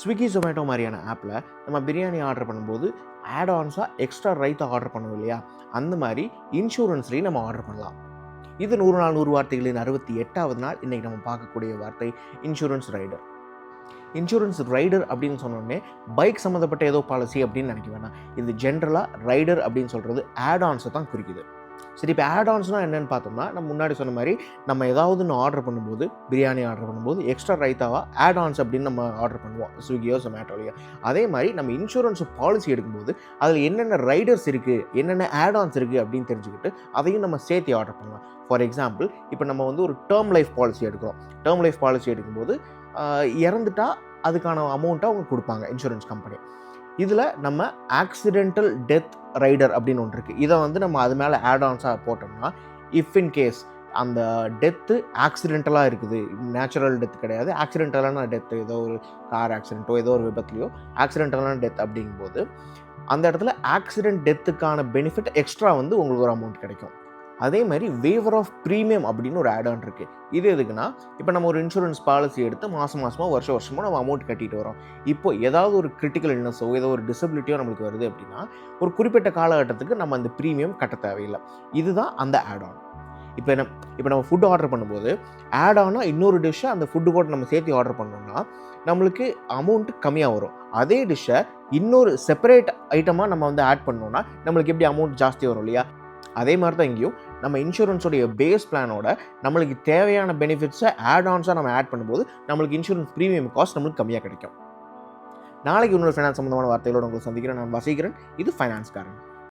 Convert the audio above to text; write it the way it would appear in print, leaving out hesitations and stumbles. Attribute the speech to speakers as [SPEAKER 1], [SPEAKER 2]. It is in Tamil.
[SPEAKER 1] ஸ்விக்கி ஜொமேட்டோ மாதிரியான ஆப்பில் நம்ம பிரியாணி ஆர்டர் பண்ணும்போது ஆட்-ஆன்ஸாக எக்ஸ்ட்ரா ரைத்தா ஆர்டர் பண்ணுவோம் இல்லையா, அந்த மாதிரி இன்சூரன்ஸ்லேயும் நம்ம ஆர்டர் பண்ணலாம். இது 100 நாள் 100 வார்த்தைகளின் 68வது நாள். இன்றைக்கி நம்ம பார்க்கக்கூடிய வார்த்தை இன்சூரன்ஸ் ரைடர். இன்சூரன்ஸ் ரைடர் அப்படின்னு சொன்னோடனே பைக் சம்மந்தப்பட்ட ஏதோ பாலிசி அப்படின்னு நினைக்க வேணாம். இது ஜென்ரலாக ரைடர் அப்படின்னு சொல்கிறது ஆட்-ஆன்ஸை தான் குறிக்குது. சரி, இப்போ ஆட்-ஆன்ஸ்னால் என்னென்னு பார்த்தோம்னா, நம்ம முன்னாடி சொன்ன மாதிரி நம்ம ஏதாவது ஒன்று ஆர்டர் பண்ணும்போது, பிரியாணி ஆர்டர் பண்ணும்போது எக்ஸ்ட்ரா ரைத்தாவாக ஆட்-ஆன்ஸ் அப்படின்னு நம்ம ஆர்டர் பண்ணுவோம் ஸ்விக்கியோ ஜொமேட்டோலையோ. அதே மாதிரி நம்ம இன்சூரன்ஸ் பாலிசி எடுக்கும்போது அதில் என்னென்ன ரைடர்ஸ் இருக்குது, என்னென்ன ஆட்-ஆன்ஸ் இருக்குது அப்படின்னு தெரிஞ்சுக்கிட்டு அதையும் நம்ம சேர்த்து ஆர்டர் பண்ணலாம். ஃபார் எக்ஸாம்பிள், இப்போ நம்ம வந்து ஒரு டேர்ம் லைஃப் பாலிசி எடுக்கிறோம். டேர்ம் லைஃப் பாலிசி எடுக்கும்போது இறந்துட்டா அதுக்கான அமௌண்ட்டை அவங்க கொடுப்பாங்க இன்சூரன்ஸ் கம்பெனி. இதில் நம்ம ஆக்சிடென்டல் டெத் ரைடர் அப்படின்னு ஒன்று இருக்குது. இதை வந்து நம்ம அது மேலே ஆட்-ஆன்ஸாக போட்டோம்னா, இஃப் இன் கேஸ் அந்த டெத்து ஆக்சிடென்டலாக இருக்குது, நேச்சுரல் டெத் கிடையாது, ஆக்சிடென்டலான டெத்து, ஏதோ ஒரு கார் ஆக்சிடென்ட்டோ ஏதோ ஒரு விபத்துலையோ ஆக்சிடென்டலான டெத் அப்படிங்கும்போது அந்த இடத்துல ஆக்சிடென்ட் டெத்துக்கான பெனிஃபிட் எக்ஸ்ட்ரா வந்து உங்களுக்கு ஒரு அமௌண்ட் கிடைக்கும். அதே மாதிரி வேவர் ஆஃப் ப்ரீமியம் அப்படின்னு ஒரு ஆட்-ஆன் இருக்குது. இது எதுக்குன்னா, இப்போ நம்ம ஒரு இன்சூரன்ஸ் பாலிசி எடுத்து மாதமோ வருஷமோ நம்ம அமௌண்ட் கட்டிட்டு வரோம். இப்போ ஏதாவது ஒரு கிரிட்டிக்கல் இல்னஸோ ஏதோ ஒரு டிசபிலிட்டியோ நம்மளுக்கு வருது அப்படின்னா, ஒரு குறிப்பிட்ட காலகட்டத்துக்கு நம்ம அந்த ப்ரீமியம் கட்ட தேவையில்லை. இதுதான் அந்த ஆட்-ஆன். இப்போ நம்ம ஃபுட் ஆர்டர் பண்ணும்போது ஆட்-ஆனாக இன்னொரு டிஷ்ஷை அந்த ஃபுட்டு கூட நம்ம சேர்த்து ஆர்டர் பண்ணோம்னா நம்மளுக்கு அமௌண்ட்டு கம்மியாக வரும். அதே டிஷ்ஷை இன்னொரு செப்பரேட் ஐட்டமாக நம்ம வந்து ஆட் பண்ணோம்னா நம்மளுக்கு எப்படி அமௌண்ட் ஜாஸ்தி வரும் இல்லையா? அதே மாதிரி தான் இங்கேயும் நம்ம இன்சூரன்ஸோடைய பேஸ் பிளானோட நம்மளுக்கு தேவையான பெனிஃபிட்ஸை ஆட்-ஆன்ஸாக நம்ம ஆட் பண்ணும்போது நம்மளுக்கு இன்சூரன்ஸ் ப்ரீமியம் காஸ்ட் நம்மளுக்கு கம்மியாக கிடைக்கும். நாளைக்கு இன்னொரு ஃபைனான்ஸ் சம்பந்தமான வார்த்தைகளோடு உங்களை சந்திக்கிறேன். நான் வசீகரன். இது ஃபைனான்ஸ்காரன்.